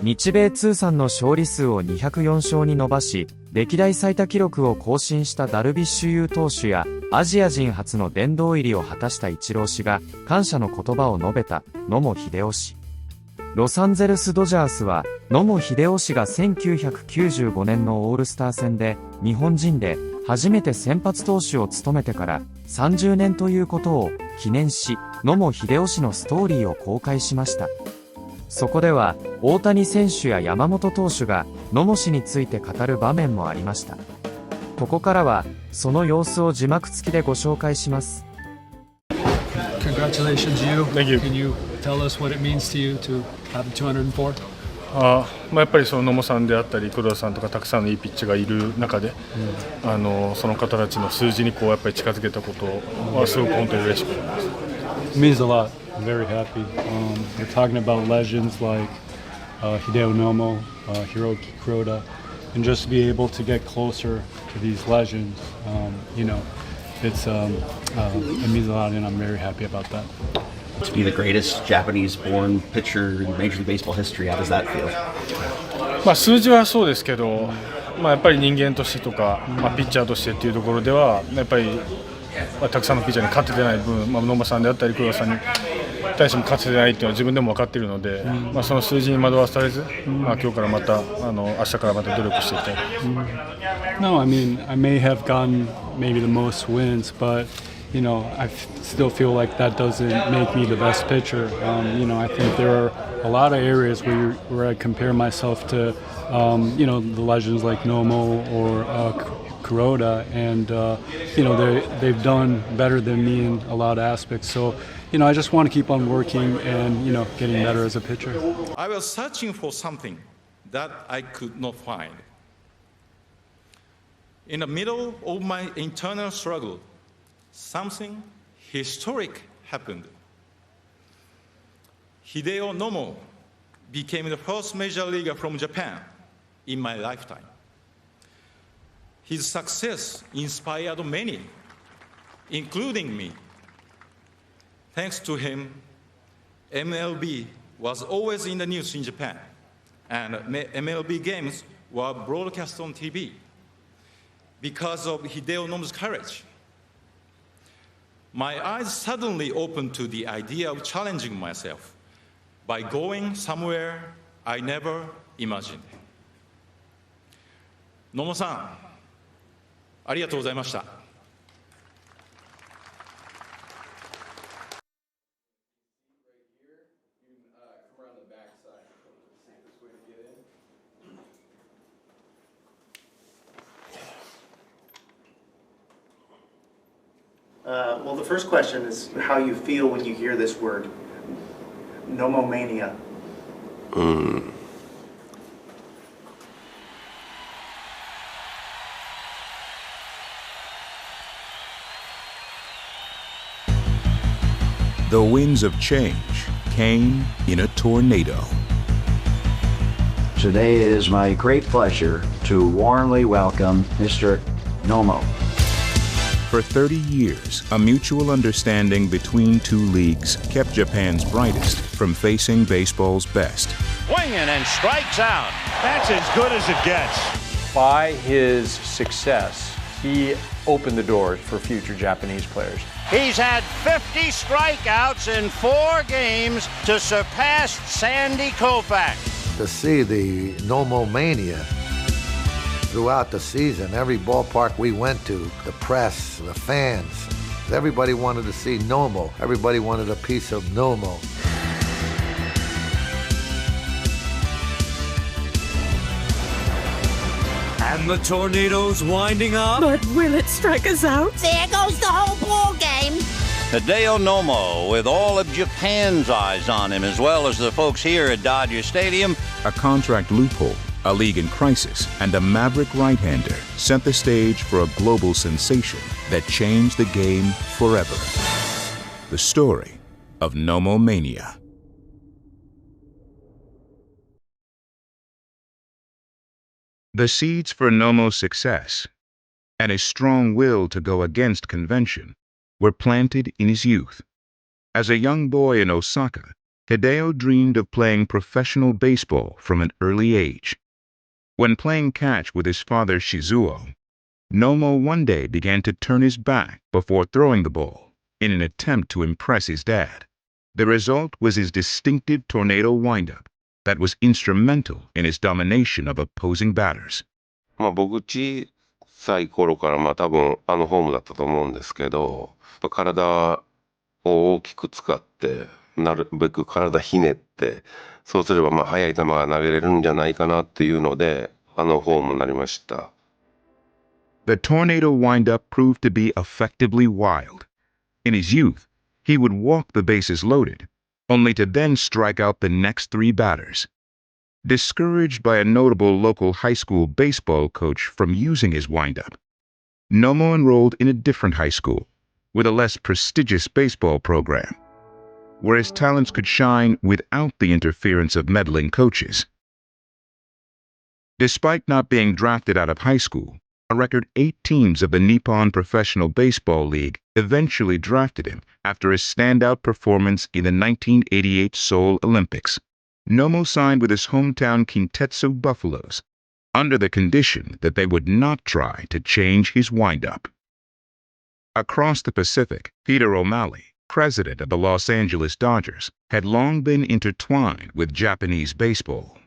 日米通算の勝利数を204勝に伸ばし、歴代最多記録を更新したダルビッシュ有投手や、アジア人初の殿堂入りを果たしたイチロー氏が、感謝の言葉を述べた、野茂英雄氏。ロサンゼルスドジャースは、野茂英雄氏が1995年のオールスター戦で、日本人で初めて先発投手を務めてから30年ということを記念し、野茂英雄氏のストーリーを公開しました。そこでは、大谷選手や山本投手が野茂氏について語る場面もありました。ここからは、その様子を字幕付きでご紹介します。Congratulations, you. Thank you. Can you tell us what it means to you to have 204? やっぱりその野茂さんであったり黒田さんとかたくさんのいいピッチがいる中で、その方たちの数字にこうやっぱり近づけたことはすごく本当に嬉しく思います。It means a lot. I'm very happy. We're talking about legends like Hideo Nomo, Hiroki Kuroda, and just to be able to get closer to these legends, it means a lot, and I'm very happy about that. To be the greatest Japanese-born pitcher in Major League Baseball history, how does that feel? 数字はそうですけど、やっぱり人間としてとか、ピッチャーとしてっていうところではやっぱり、たくさんのピッチャーに勝ててない分、野間さんであったり黒田さんに対しても勝ててないっていうのは自分でも分かっているので、その数字に惑わされず、今日からまた明日からまた努力していきたい。No, I mean, I may have gotten maybe the most wins, but I still feel like that doesn't make me the best pitcher. I think there are a lot of areas where I compare myself to, the legends like Nomo or Kuroda, and they've done better than me in a lot of aspects. So, I just want to keep on working and getting better as a pitcher. I was searching for something that I could not find. In the middle of my internal struggle, something historic happened. Hideo Nomo became the first major leaguer from Japan in my lifetime. His success inspired many, including me. Thanks to him, MLB was always in the news in Japan, and MLB games were broadcast on TV. Because of Hideo Nomo's courage, my eyes suddenly opened to the idea of challenging myself by going somewhere I never imagined. 野茂さん、ありがとうございました。Well, the first question is how you feel when you hear this word, nomomania. The winds of change came in a tornado. Today it is my great pleasure to warmly welcome Mr. Nomo. For 30 years, a mutual understanding between two leagues kept Japan's brightest from facing baseball's best. Swinging and strikes out. That's as good as it gets. By his success, he opened the doors for future Japanese players. He's had 50 strikeouts in 4 games to surpass Sandy Koufax. To see the nomomania throughout the season, every ballpark we went to, the press, the fans, everybody wanted to see Nomo. Everybody wanted a piece of Nomo. And the tornado's winding up. But will it strike us out? There goes the whole ball game. Hideo Nomo, with all of Japan's eyes on him, as well as the folks here at Dodger Stadium. A contract loophole, a league in crisis, and a maverick right-hander set the stage for a global sensation that changed the game forever. The story of Nomomania. The seeds for Nomo's success and his strong will to go against convention were planted in his youth. As a young boy in Osaka, Hideo dreamed of playing professional baseball from an early age. When playing catch with his father Shizuo, Nomo one day began to turn his back before throwing the ball in an attempt to impress his dad. The result was his distinctive tornado windup that was instrumental in his domination of opposing batters. 僕小さい頃から多分フォームだったと思うんですけど、体を大きく使ってなるべく体ひねって、そうすれば速い球が投げれるんじゃないかなっていうのでフォームになりました。The tornado windup proved to be effectively wild. In his youth, he would walk the bases loaded, only to then strike out the next three batters. Discouraged by a notable local high school baseball coach from using his windup, Nomo enrolled in a different high school with a less prestigious baseball program, where his talents could shine without the interference of meddling coaches. Despite not being drafted out of high school, a record 8 teams of the Nippon Professional Baseball League eventually drafted him after his standout performance in the 1988 Seoul Olympics. Nomo signed with his hometown Kintetsu Buffaloes, under the condition that they would not try to change his windup. Across the Pacific, Peter O'Malley, president of the Los Angeles Dodgers, had long been intertwined with Japanese baseball.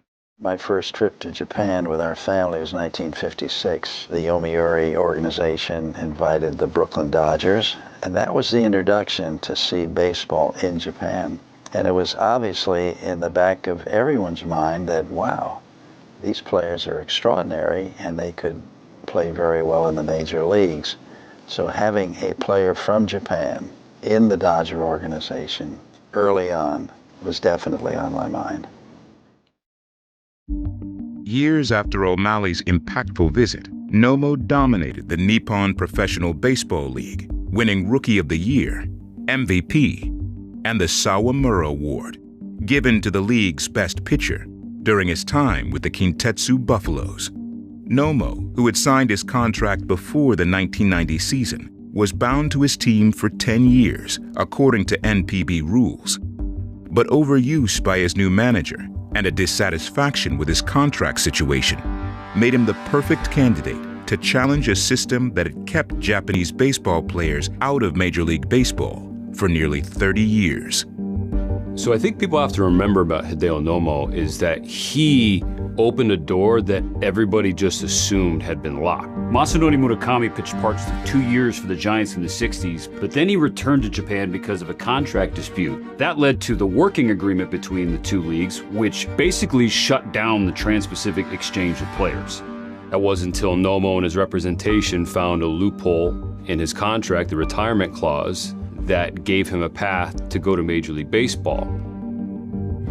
My first trip to Japan with our family was 1956. The Yomiuri organization invited the Brooklyn Dodgers, and that was the introduction to see baseball in Japan. And it was obviously in the back of everyone's mind that, wow, these players are extraordinary and they could play very well in the major leagues. So having a player from Japan in the Dodger organization early on was definitely on my mind. Years after O'Malley's impactful visit, Nomo dominated the Nippon Professional Baseball League, winning Rookie of the Year, MVP, and the Sawamura Award, given to the league's best pitcher during his time with the Kintetsu Buffaloes. Nomo, who had signed his contract before the 1990 season, was bound to his team for 10 years, according to NPB rules. But overuse by his new manager and a dissatisfaction with his contract situation made him the perfect candidate to challenge a system that had kept Japanese baseball players out of Major League Baseball for nearly 30 years. So I think people have to remember about Hideo Nomo is that he opened a door that everybody just assumed had been locked. Masanori Murakami pitched parts of 2 years for the Giants in the 60s, but then he returned to Japan because of a contract dispute. That led to the working agreement between the two leagues, which basically shut down the Trans-Pacific exchange of players. That wasn't until Nomo and his representation found a loophole in his contract, the retirement clause, that gave him a path to go to Major League Baseball.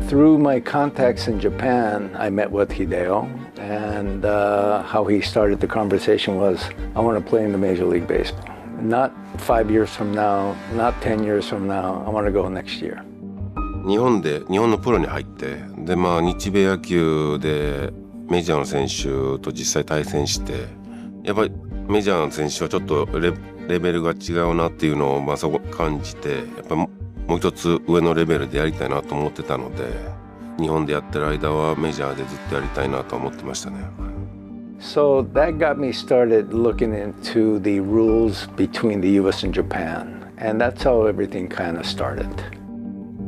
Through my contacts in Japan, I met with Hideo, and how he started the conversation was, I want to play in the Major League Baseball. Not 5 years from now, not 10 years from now, I want to go next year. 日本のプロに入って、で日米野球でメジャーの選手と実際対戦して、やっぱりメジャーの選手はちょっとレベルが違うなっていうのをそう感じて、やっぱもう一つ上のレベルでやりたいなと思ってたので、日本でやってる間はメジャーでずっとやりたいなと思ってましたね。So that got me started looking into the rules between the US and Japan, and that's how everything kind of started.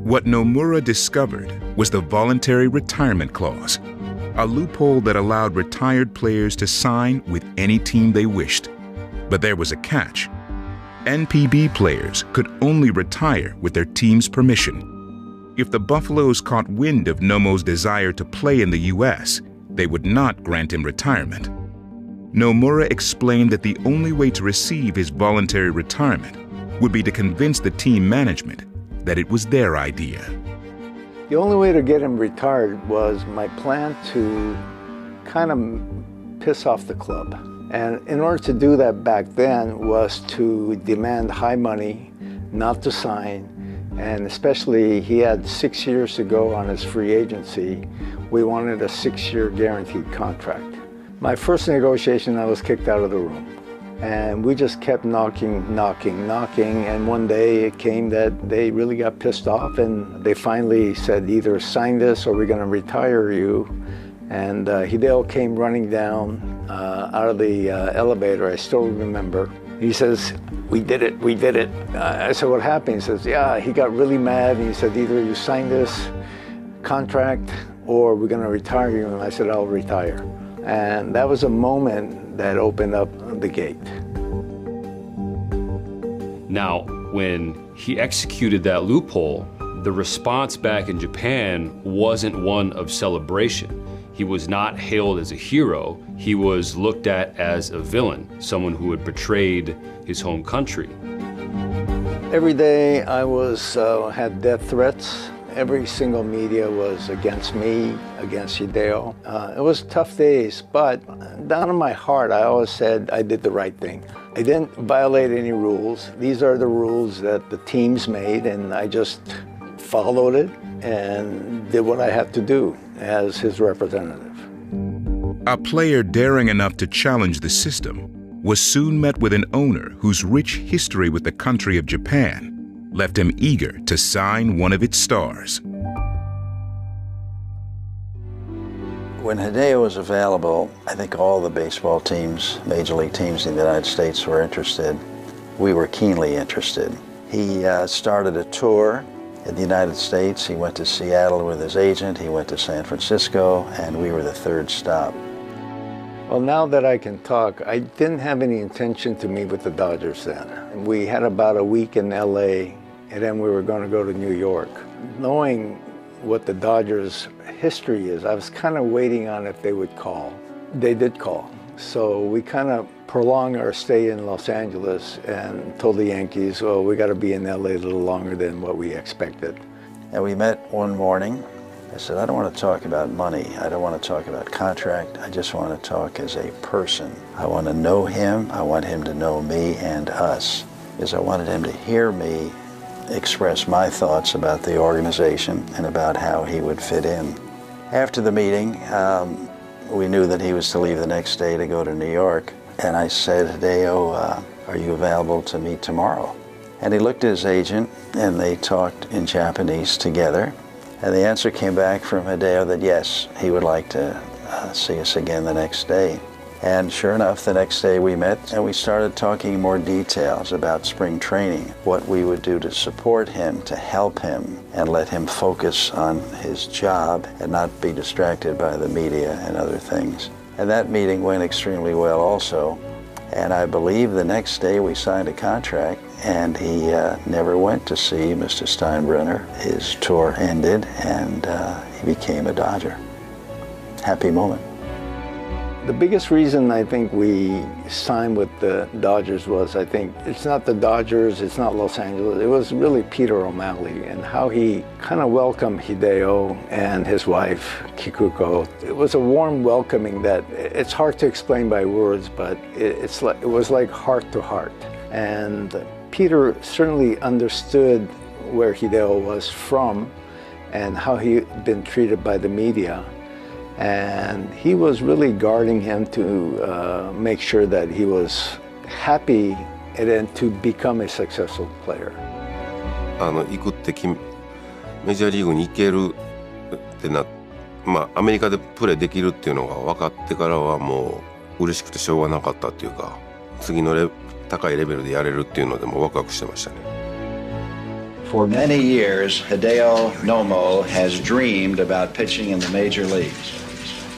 What Nomura discovered was the voluntary retirement clause, a loophole that allowed retired players to sign with any team they wished. But there was a catch. NPB players could only retire with their team's permission. If the Buffaloes caught wind of Nomo's desire to play in the U.S., they would not grant him retirement. Nomura explained that the only way to receive his voluntary retirement would be to convince the team management that it was their idea. The only way to get him retired was my plan to kind of piss off the club. And in order to do that back then was to demand high money, not to sign, and especially he had 6 years to go on his free agency. We wanted a 6-year guaranteed contract. My first negotiation, I was kicked out of the room. And we just kept knocking, and one day it came that they really got pissed off, and they finally said, either sign this or we're going to retire you. And Hideo came running down out of the elevator, I still remember. He says, we did it. I said, what happened? He says, yeah, he got really mad, and he said, either you sign this contract or we're going to retire you. And I said, I'll retire. And that was a moment that opened up the gate. Now, when he executed that loophole, the response back in Japan wasn't one of celebration. He was not hailed as a hero. He was looked at as a villain, someone who had betrayed his home country. Every day I had death threats. Every single media was against me, against Hideo. It was tough days, but down in my heart, I always said I did the right thing. I didn't violate any rules. These are the rules that the teams made, and I just followed it and did what I had to do as his representative. A player daring enough to challenge the system was soon met with an owner whose rich history with the country of Japan left him eager to sign one of its stars. When Hideo was available, I think all the baseball teams, major league teams in the United States were interested. We were keenly interested. He started a tour in the United States. He went to Seattle with his agent, he went to San Francisco, and we were the third stop. Well, now that I can talk, I didn't have any intention to meet with the Dodgers then. We had about a week in LA, and then we were going to go to New York. Knowing what the Dodgers' history is, I was kind of waiting on if they would call. They did call. So we kind of prolonged our stay in Los Angeles and told the Yankees, well, we got to be in LA a little longer than what we expected. And we met one morning. I said, I don't want to talk about money. I don't want to talk about contract. I just want to talk as a person. I want to know him. I want him to know me and us. Because I wanted him to hear me express my thoughts about the organization and about how he would fit in. After the meeting, we knew that he was to leave the next day to go to New York. And I said, Hideo, are you available to meet tomorrow? And he looked at his agent, and they talked in Japanese together. And the answer came back from Hideo that yes, he would like to see us again the next day. And sure enough, the next day we met and we started talking more details about spring training, what we would do to support him, to help him, and let him focus on his job and not be distracted by the media and other things. And that meeting went extremely well also. And I believe the next day we signed a contract, and he never went to see Mr. Steinbrenner. His tour ended, and he became a Dodger. Happy moment. The biggest reason I think we signed with the Dodgers was, I think, it's not the Dodgers, it's not Los Angeles, it was really Peter O'Malley and how he kind of welcomed Hideo and his wife, Kikuko. It was a warm welcoming that it's hard to explain by words, but it was like heart to heart. And Peter certainly understood where Hideo was from and how he'd been treated by the media. And he was really guarding him to make sure that he was happy and then to become a successful player. 行くってメジャーリーグに行けるってアメリカでプレーできるっていうのが分かってからはもう嬉しくてしょうがなかったっていうか、次の高いレベルでやれるっていうのでもワクワクしてましたね。For many years, Hideo Nomo has dreamed about pitching in the major leagues.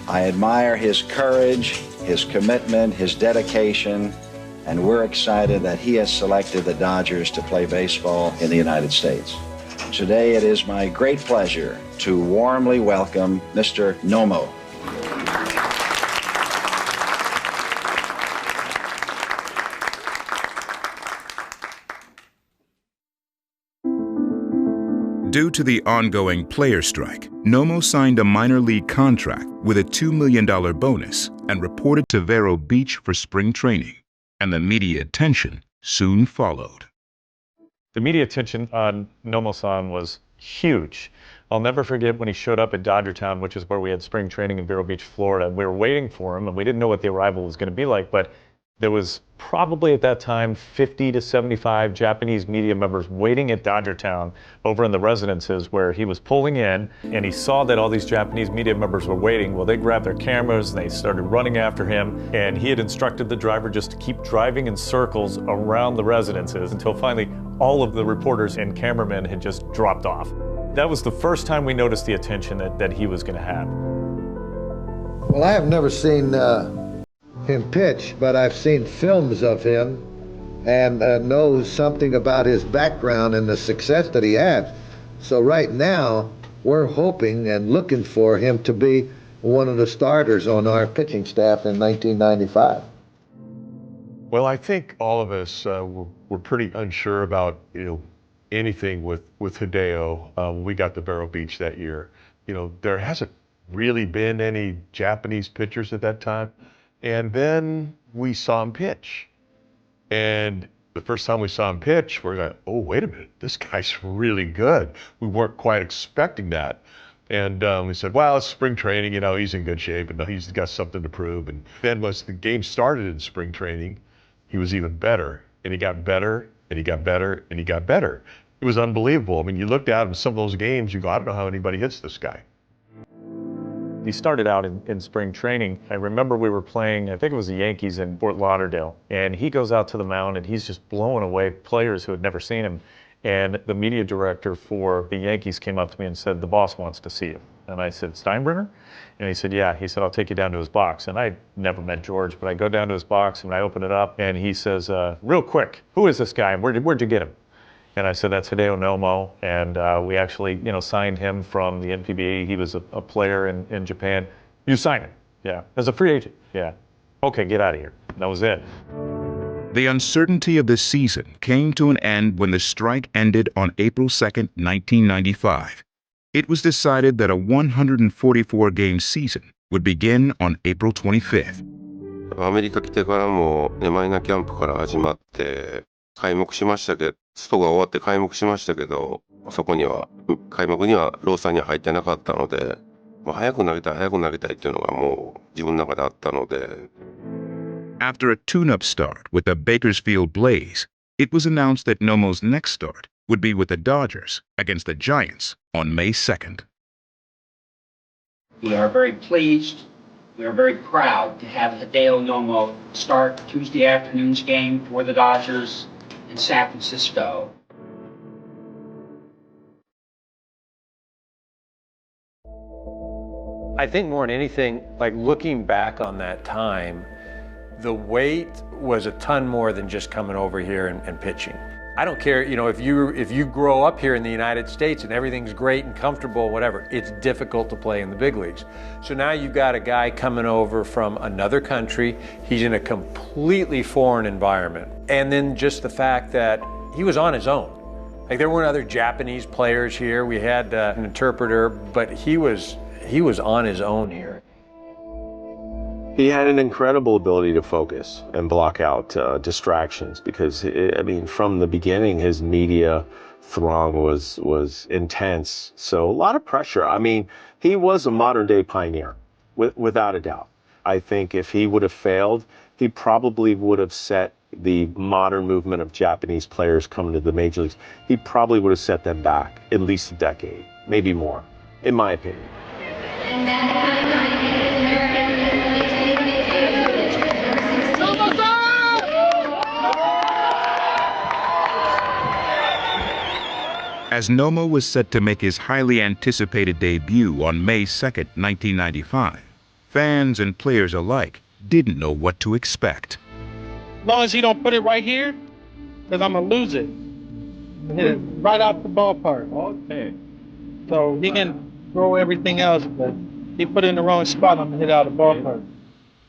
I admire his courage, his commitment, his dedication, and we're excited that he has selected the Dodgers to play baseball in the United States. Today, it is my great pleasure to warmly welcome Mr. Nomo. Due to the ongoing player strike, Nomo signed a minor league contract with a $2 million bonus and reported to Vero Beach for spring training, and the media attention soon followed. The media attention on Nomo-san was huge. I'll never forget when he showed up at Dodgertown, which is where we had spring training in Vero Beach, Florida. We were waiting for him, and we didn't know what the arrival was going to be like, but There was probably at that time 50 to 75 Japanese media members waiting at Dodgertown over in the residences where he was pulling in, and he saw that all these Japanese media members were waiting. Well, they grabbed their cameras and they started running after him, and he had instructed the driver just to keep driving in circles around the residences until finally all of the reporters and cameramen had just dropped off. That was the first time we noticed the attention that he was going to have. Well, I have never seen him pitch, but I've seen films of him and know something about his background and the success that he had. So right now, we're hoping and looking for him to be one of the starters on our pitching staff in 1995. Well, I think all of us were pretty unsure about anything with Hideo when we got to Vero Beach that year. There hasn't really been any Japanese pitchers at that time. And then we saw him pitch. And the first time we saw him pitch, we're like, oh, wait a minute, this guy's really good. We weren't quite expecting that. And we said, well, it's spring training, he's in good shape and he's got something to prove. And then once the game started in spring training, he was even better. And he got better, and he got better, and he got better. It was unbelievable. I mean, you looked at him in some of those games, you go, I don't know how anybody hits this guy. He started out in spring training. I remember we were playing, I think it was the Yankees in Fort Lauderdale, and he goes out to the mound and he's just blowing away players who had never seen him. And the media director for the Yankees came up to me and said, the boss wants to see you. And I said, Steinbrenner? And he said, yeah. He said, I'll take you down to his box. And I never met George, but I go down to his box and I open it up and he says, real quick, who is this guy and where'd you get him? And I said, that's Hideo Nomo, and we actually, signed him from the NPB. He was a player in Japan. You signed him? Yeah. As a free agent? Yeah. Okay, get out of here. That was it. The uncertainty of the season came to an end when the strike ended on April 2nd, 1995. It was decided that a 144-game season would begin on April 25th. アメリカ来てからも、マイナーキャンプから始まって、開幕しましたけど、ストが終わって開幕しましたけど、開幕にはロースターには入ってなかったので、早く投げたいっていうのがもう自分の中であったので。After a tune-up start with the Bakersfield Blaze, it was announced that Nomo's next start would be with the Dodgers against the Giants on May 2nd. We are very pleased, we are very proud to have Hideo Nomo start Tuesday afternoon's game for the Dodgers in San Francisco. I think more than anything, like looking back on that time, the weight was a ton more than just coming over here and pitching. I don't care, if you grow up here in the United States and everything's great and comfortable, whatever, it's difficult to play in the big leagues. So now you've got a guy coming over from another country. He's in a completely foreign environment. And then just the fact that he was on his own. Like there weren't other Japanese players here. We had an interpreter, but he was on his own here. He had an incredible ability to focus and block out distractions because, from the beginning, his media throng was intense. So a lot of pressure. He was a modern-day pioneer, without a doubt. I think if he would have failed, he probably would have set the modern movement of Japanese players coming to the major leagues. He probably would have set them back at least a decade, maybe more, in my opinion. As Nomo was set to make his highly anticipated debut on May 2nd, 1995, fans and players alike didn't know what to expect. As long as he don't put it right here, because I'm going to lose it. Hit it right out the ballpark. Okay. So he can throw everything else, but he put it in the wrong spot, I'm going to hit it out of the ballpark.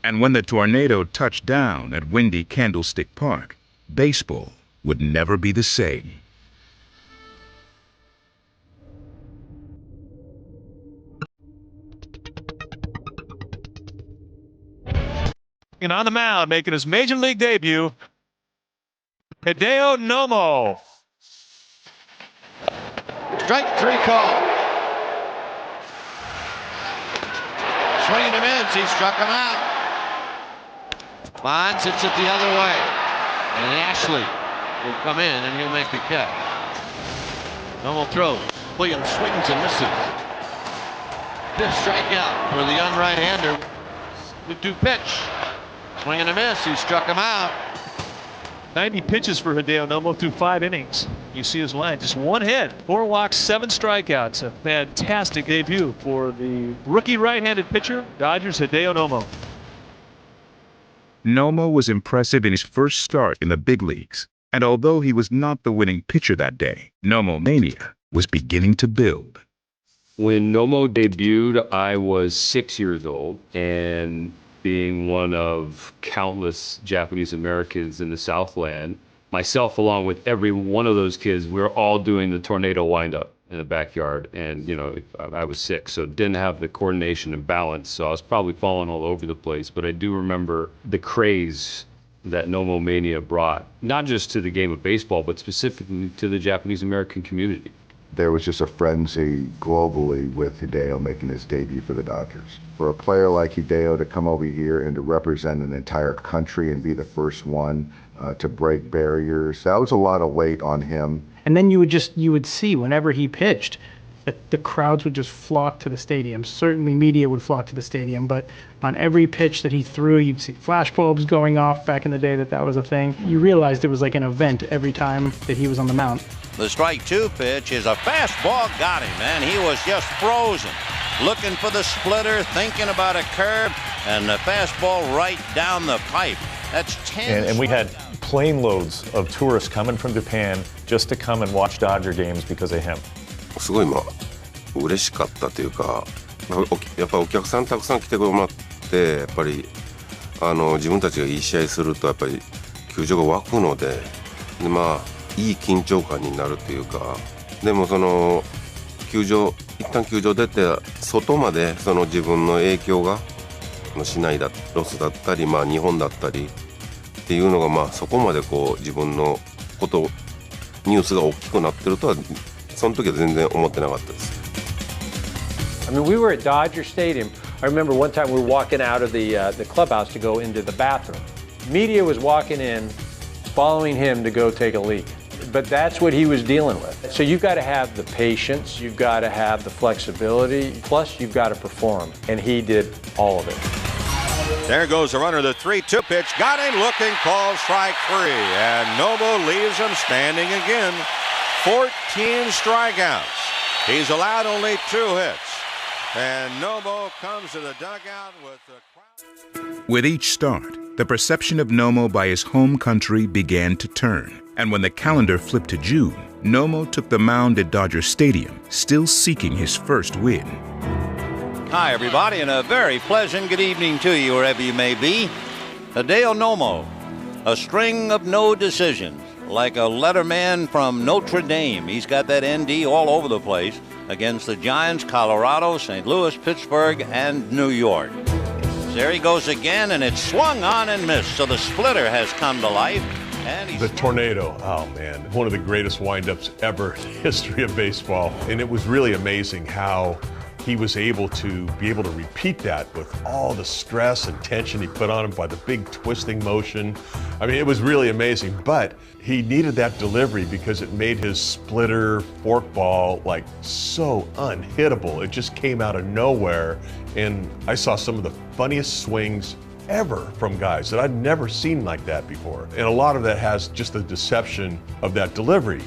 And when the tornado touched down at windy Candlestick Park, baseball would never be the same. And on the mound, making his major league debut, Hideo Nomo. Strike three call. Swinging and miss, he struck him out. Bonds hits it the other way. And Ashley will come in and he'll make the catch. Nomo throws. Williams swings and misses. Fifth strikeout for the young right-hander. 2-2 pitch. Swing and a miss. He struck him out. 90 pitches for Hideo Nomo through 5 innings. You see his line, just 1 hit, 4 walks, 7 strikeouts. A fantastic debut for the rookie right-handed pitcher, Dodgers Hideo Nomo. Nomo was impressive in his first start in the big leagues, and although he was not the winning pitcher that day, Nomo Mania was beginning to build. When Nomo debuted, I was 6 years old, and being one of countless Japanese Americans in the Southland, myself along with every one of those kids, we were all doing the tornado windup in the backyard. And, I was 6, so didn't have the coordination and balance. So I was probably falling all over the place. But I do remember the craze that Nomo Mania brought, not just to the game of baseball, but specifically to the Japanese American community. There was just a frenzy globally with Hideo making his debut for the Dodgers. For a player like Hideo to come over here and to represent an entire country and be the first one to break barriers, that was a lot of weight on him. And then you would see whenever he pitched that the crowds would just flock to the stadium. Certainly media would flock to the stadium, but on every pitch that he threw, you'd see flashbulbs going off back in the day that was a thing. You realized it was like an event every time that he was on the mound. The strike 2 pitch is a fastball, got him, man. He was just frozen. Looking for the splitter, thinking about a curve, and the fastball right down the pipe. That's 10. And we had plane loads of tourists coming from Japan just to come and watch Dodger games because of him. すごい嬉しかったというか、やっぱお客さんたくさん来てもらって、やっぱり自分たちがいい試合するとやっぱり球場が沸くので、いい緊張感になるというか、でも一旦球場出て外まで自分の影響が市内だロスだったり、日本だったりっていうのがそこまで自分のニュースが大きくなってるとはその時は全然思ってなかったです。I mean, we were at Dodger Stadium. I remember one time we were walking out of the clubhouse to go into the bathroom. Media was walking in, following him to go take a leak. But that's what he was dealing with. So you've got to have the patience, you've got to have the flexibility, plus you've got to perform. And he did all of it. There goes the runner, the 3-2 pitch. Got him looking, called strike 3. And Nomo leaves him standing again. 14 strikeouts. He's allowed only 2 hits. And Nomo comes to the dugout with the crowd. With each start, the perception of Nomo by his home country began to turn. And when the calendar flipped to June, Nomo took the mound at Dodger Stadium, still seeking his first win. Hi, everybody, and a very pleasant good evening to you, wherever you may be. Hideo Nomo, a string of no decisions, like a letterman from Notre Dame. He's got that ND all over the place against the Giants, Colorado, St. Louis, Pittsburgh, and New York. There he goes again, and it's swung on and missed, so the splitter has come to life. The tornado, oh man, one of the greatest windups ever in the history of baseball. And it was really amazing how he was able to repeat that with all the stress and tension he put on him by the big twisting motion. I mean, it was really amazing, but he needed that delivery because it made his splitter forkball like so unhittable. It just came out of nowhere. And I saw some of the funniest swings ever from guys that I'd never seen like that before. And a lot of that has just the deception of that delivery.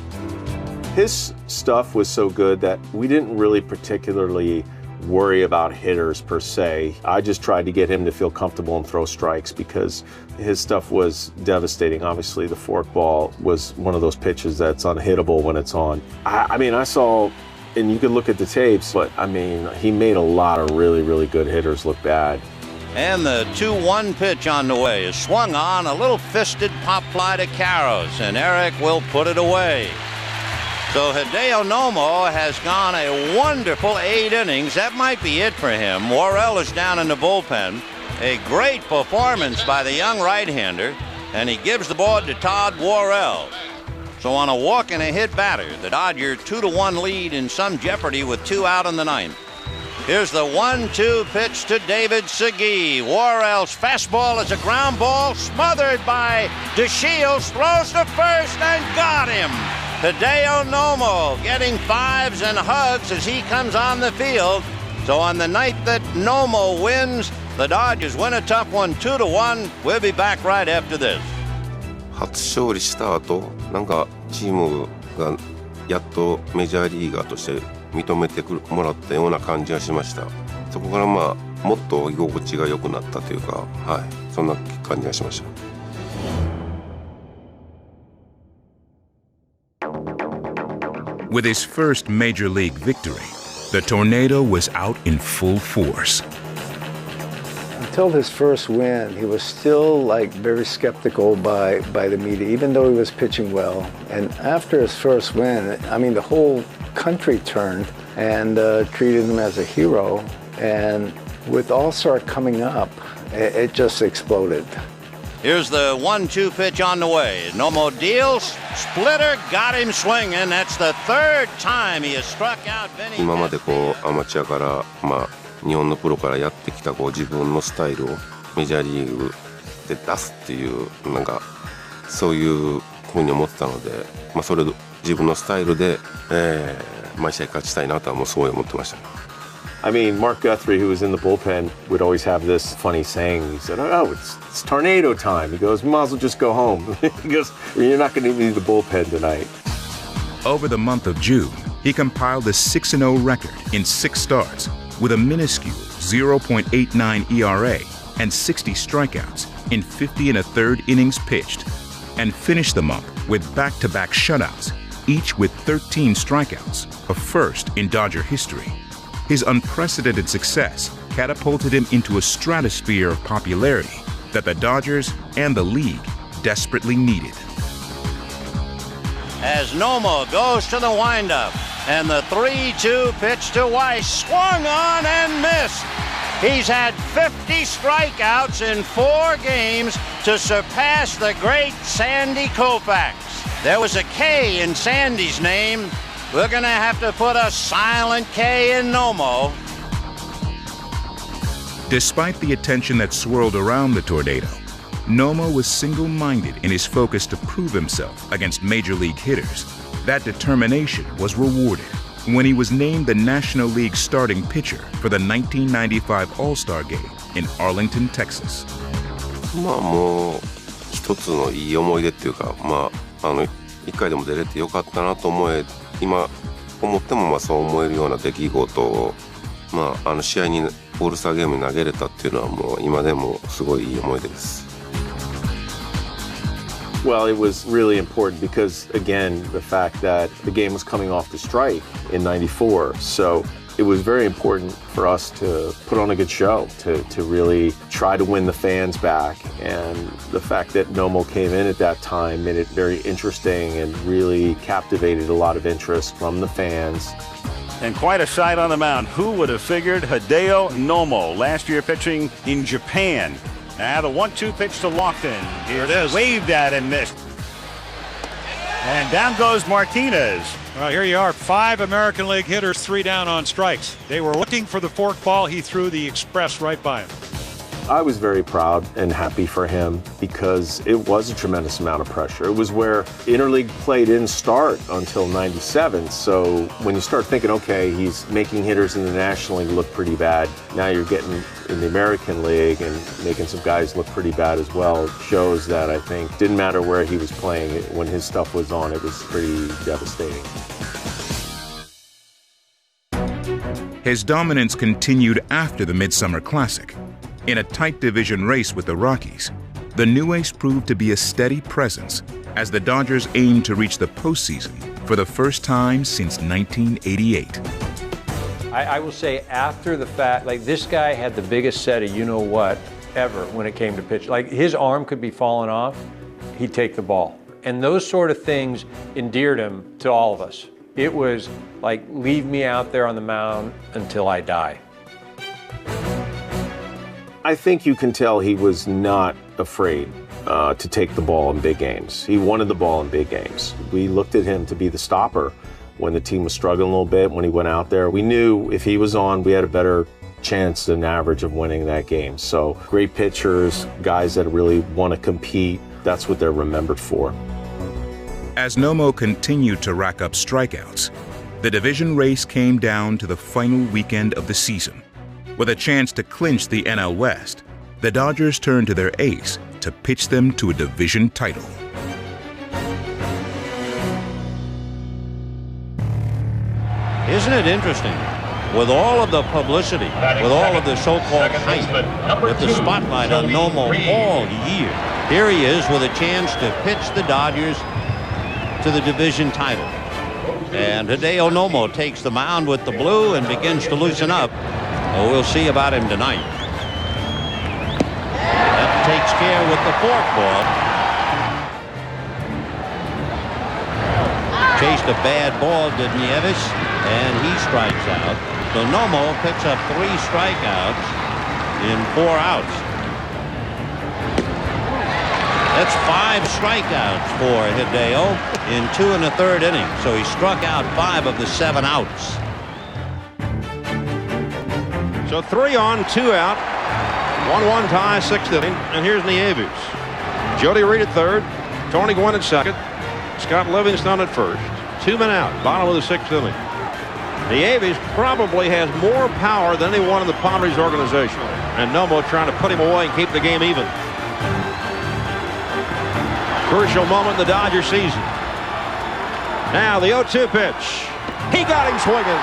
His stuff was so good that we didn't really particularly worry about hitters per se. I just tried to get him to feel comfortable and throw strikes because his stuff was devastating. Obviously, the forkball was one of those pitches that's unhittable when it's on. I mean, I saw, and you can look at the tapes, but I mean, he made a lot of really, really good hitters look bad. And the 2-1 pitch on the way is swung on, a little fisted pop fly to Karros, and Eric will put it away. So Hideo Nomo has gone a wonderful 8 innings. That might be it for him. Worrell is down in the bullpen. A great performance by the young right-hander, and he gives the ball to Todd Worrell. So on a walk and a hit batter, the Dodgers 2-1 lead in some jeopardy with 2 out in the 9th. Here's the 1-2 pitch to David Segui. Worrell's fastball is a ground ball smothered by DeShields, throws to first and got him. Hideo Nomo getting fives and hugs as he comes on the field. So on the night that Nomo wins, the Dodgers win a tough one 2-1. We'll be back right after this. 初勝利した後、なんかチームがやっとメジャーリーガーとして認めてもらったような感じがしました。そこからもっと居心地が良くなったというか、はい、そんな感じがしました。With his first major league victory, the Tornado was out in full force. Until his first win, he was still very skeptical by the media, even though he was pitching well. And after his first win, I mean, the whole country turned and treated him as a hero. And with All-Star coming up, it just exploded. Here's the 1-2 pitch on the way. Nomo deals, splitter, got him swinging. That's the third time he has struck out Vinny. 今までアマチュアから日本のプロからやってきた自分のスタイルをメジャーリーグで出すっていうなんかそういうふうに思ってたので、それを自分のスタイルで、毎試合勝ちたいなとはもうすごい思ってました。I mean, Mark Guthrie, who was in the bullpen, would always have this funny saying. He said, "Oh, it's tornado time." He goes, "Might as well just go home." He goes, "You're not going to need the bullpen tonight." Over the month of June, he compiled a 6-0 record in 6 starts with a minuscule 0.89 ERA and 60 strikeouts in 50 1/3 innings pitched, and finished the month with back-to-back shutouts, each with 13 strikeouts, a first in Dodger history. His unprecedented success catapulted him into a stratosphere of popularity that the Dodgers and the league desperately needed. As Nomo goes to the windup, and the 3-2 pitch to Weiss, swung on and missed. He's had 50 strikeouts in 4 games to surpass the great Sandy Koufax. There was a K in Sandy's name. We're going to have to put a silent K in Nomo. Despite the attention that swirled around the Tornado, Nomo was single-minded in his focus to prove himself against major league hitters. That determination was rewarded when he was named the National League starting pitcher for the 1995 All-Star Game in Arlington, Texas. もう一つのいい思い出っていうか、一回でも出れてよかったなと今思ってもそう思えるような出来事を、試合にオールスターゲームに投げれたっていうのはもう今でもすごいいい思い出です。Well, it was really important because, again, the fact that the game was coming off the strike in '94. So it was very important for us to put on a good show, to really try to win the fans back. And the fact that Nomo came in at that time made it very interesting and really captivated a lot of interest from the fans. And quite a sight on the mound. Who would have figured Hideo Nomo, last year pitching in Japan. Now the 1-2 pitch to Lofton. Here it is. Waved at and missed. And down goes Martinez. Well, here you are. 5 American League hitters, 3 down on strikes. They were looking for the fork ball. He threw the express right by him. I was very proud and happy for him because it was a tremendous amount of pressure. It was where interleague play didn't start until '97. So when you start thinking, okay, he's making hitters in the National League look pretty bad. Now you're getting in the American League and making some guys look pretty bad as well. It shows that I think didn't matter where he was playing. When his stuff was on, it was pretty devastating. His dominance continued after the Midsummer Classic. In a tight division race with the Rockies, the new ace proved to be a steady presence as the Dodgers aimed to reach the postseason for the first time since 1988. I will say after the fact, this guy had the biggest set of you-know-what ever when it came to pitch. His arm could be falling off, he'd take the ball. And those sort of things endeared him to all of us. It was like, leave me out there on the mound until I die. I think you can tell he was not afraid to take the ball in big games. He wanted the ball in big games. We looked at him to be the stopper when the team was struggling a little bit, when he went out there. We knew if he was on, we had a better chance than average of winning that game. So great pitchers, guys that really want to compete, that's what they're remembered for. As Nomo continued to rack up strikeouts, the division race came down to the final weekend of the season. With a chance to clinch the NL West, the Dodgers turned to their ace to pitch them to a division title. Isn't it interesting? With all of the publicity, with all of the so-called hype, with the spotlight on Nomo all year, here he is with a chance to pitch the Dodgers to the division title. And Hideo Nomo takes the mound with the blue and begins to loosen up. Well, we'll see about him tonight. That takes care with the fork ball. Chased a bad ball, did Nieves, and he strikes out. So Nomo picks up 3 strikeouts in 4 outs. That's 5 strikeouts for Hideo in 2 1/3 innings. So he struck out 5 of the 7 outs. So 3 on, 2 out. 1-1 tie, 6th inning. And here's Nieves. Jody Reed at third. Tony Gwynn at second. Scott Livingston at first. 2 men out, bottom of the 6th inning. Nieves probably has more power than anyone in the Padres organization. And Nomo trying to put him away and keep the game even. Crucial moment in the Dodger season. Now the 0-2 pitch. He got him swinging.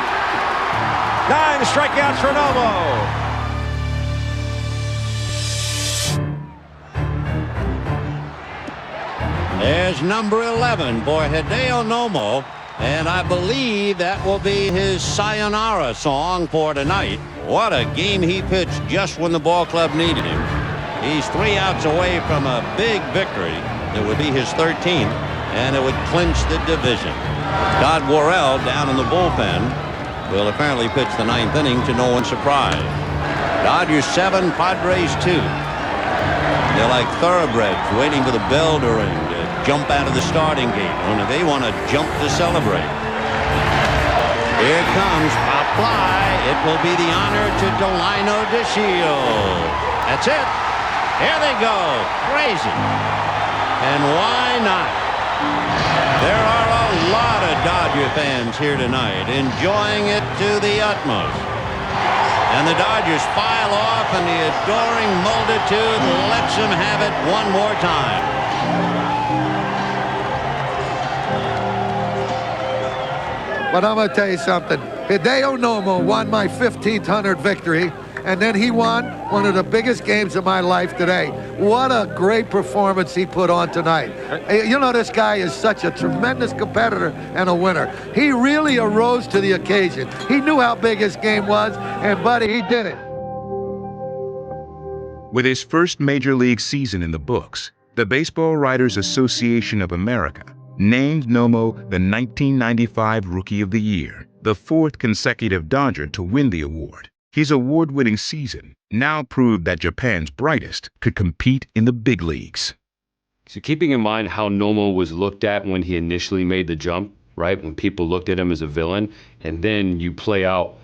9 strikeouts for Nomo. There's number 11 for Hideo Nomo, and I believe that will be his sayonara song for tonight. What a game he pitched just when the ball club needed him. He's 3 outs away from a big victory. It would be his 13th, and it would clinch the division. Todd Worrell down in the bullpen will apparently pitch the 9th inning to no one's surprise. Dodgers 7, Padres 2. They're like thoroughbreds waiting for the bell to ring to jump out of the starting gate. And they want to jump to celebrate. Here comes a fly. It will be the honor to Delino DeShields. That's it. Here they go. Crazy. And why not? There are a lot of Dodger fans here tonight enjoying it to the utmost. And the Dodgers file off, and the adoring multitude lets them have it one more time. But I'm going to tell you something. Hideo Nomo won my 1,500 victory, and then he won one of the biggest games of my life today. What a great performance he put on tonight. You know, this guy is such a tremendous competitor and a winner. He really arose to the occasion. He knew how big his game was, and buddy, he did it. With his first major league season in the books, the Baseball Writers Association of America named Nomo the 1995 Rookie of the Year, the 4th consecutive Dodger to win the award. His award-winning season now proved that Japan's brightest could compete in the big leagues. So keeping in mind how Nomo was looked at when he initially made the jump, right? When people looked at him as a villain, and then you play out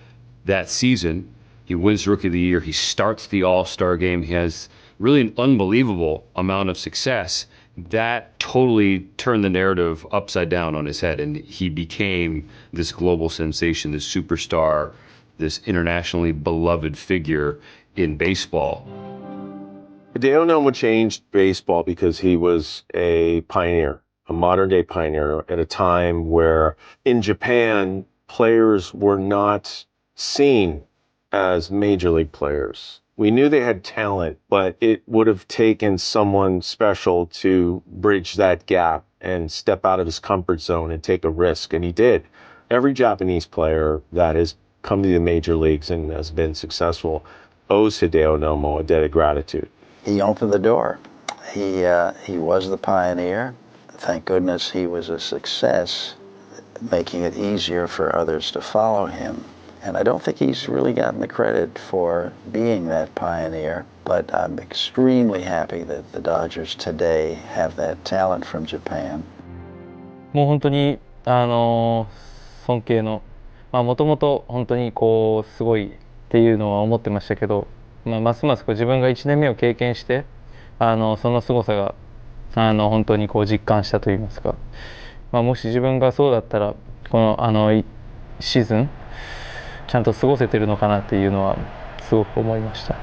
that season, he wins Rookie of the Year, he starts the All-Star game, he has really an unbelievable amount of success. That totally turned the narrative upside down on his head, and he became this global sensation, this superstar, this internationally beloved figure in baseball. Hideo Nomo changed baseball because he was a pioneer, a modern-day pioneer at a time where in Japan, players were not seen as major league players. We knew they had talent, but it would have taken someone special to bridge that gap and step out of his comfort zone and take a risk, and he did. Every Japanese player that has come to the major leagues and has been successful owes Hideo Nomo a debt of gratitude. He opened the door. He was the pioneer. Thank goodness he was a success, making it easier for others to follow him. And I don't think he's really gotten the credit for being that pioneer, but I'm extremely happy that the Dodgers today have that talent from Japan. もう本当に尊敬の、もともと本当にこうすごいっていうのは思ってましたけど、ますますこう自分が1年目を経験してその凄さが本当にこう実感したといいますか、もし自分がそうだったらこのシーズンちゃんと過ごせてるのかなっていうのはすごく思いました。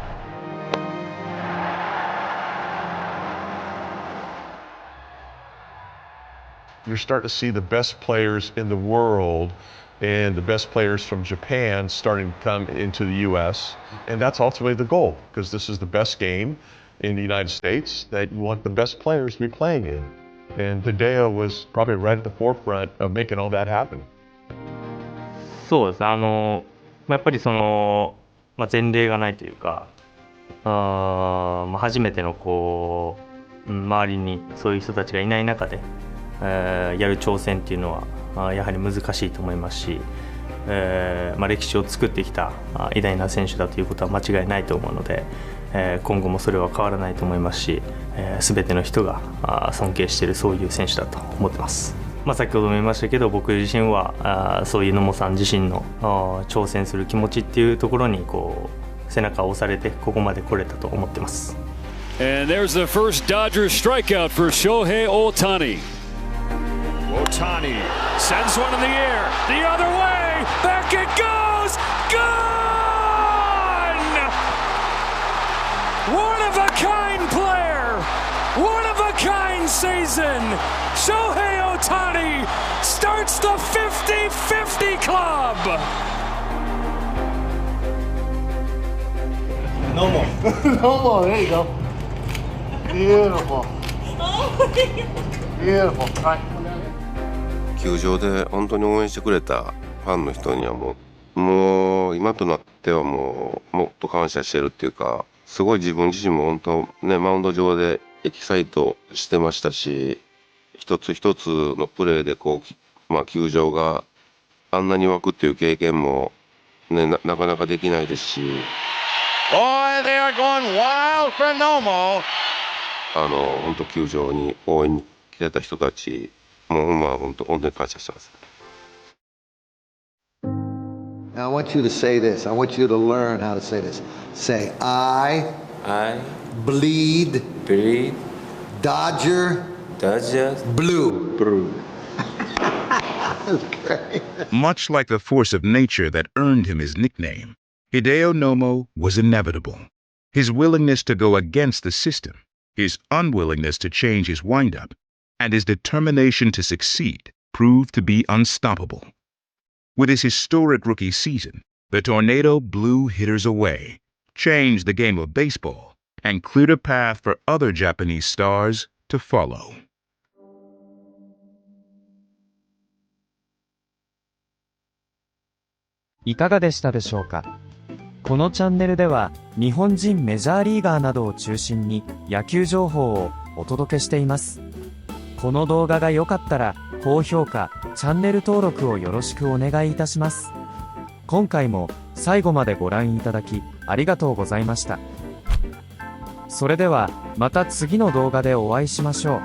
You're starting to see the best players in the world and the best players from Japan starting to come into the U.S. And that's ultimately the goal, because this is the best game in the United States that you want the best players to be playing in. And Hideo was probably right at the forefront of making all that happen. そうです。やっぱり前例がないというか、初めてのこう周りにそういう人たちがいない中で、やる挑戦っていうのはやはり難しいと思いますし、歴史を作ってきた偉大な選手だということは間違いないと思うので、今後もそれは変わらないと思いますし、全ての人が尊敬しているそういう選手だと思ってます。先ほども言いましたけど、僕自身はそういう野茂さん自身の挑戦する気持ちっていうところにこう背中を押されてここまで来れたと思ってます。And there's the first Dodgers strikeout for Shohei Ohtani. Ohtani sends one in the air, the other way, back it goes, gone! One of a kind player, one of a kind season. Shohei Ohtani starts the 50-50 club. No more. No more. There you go. Beautiful. Beautiful. Right. 球場で本当に応援してくれたファンの人にはもう今となってはもっと感謝してるっていうか、すごい自分自身も本当ね、マウンド上でエキサイトしてましたし、一つ一つのプレーでこう、球場があんなに沸くっていう経験もね、なかなかできないですし。Boy, they are going wild for Nomo. 本当球場に応援に来てた人たち、本当に感謝してます。Now I want you to say this. I want you to learn how to say this. Say I bleed Dodger blue. That's great. Much like the force of nature that earned him his nickname, Hideo Nomo was inevitable. His willingness to go against the system, his unwillingness to change his windup, and his determination to succeed proved to be unstoppable. With his historic rookie season, the tornado blew hitters away, changed the game of baseball, and cleared a path for other Japanese stars to follow. いかがでしたでしょうか。このチャンネルでは日本人メジャーリーガーなどを中心に野球情報をお届けしています。この動画が良かったら高評価、チャンネル登録をよろしくお願いいたします。今回も最後までご覧いただきありがとうございました。それではまた次の動画でお会いしましょう。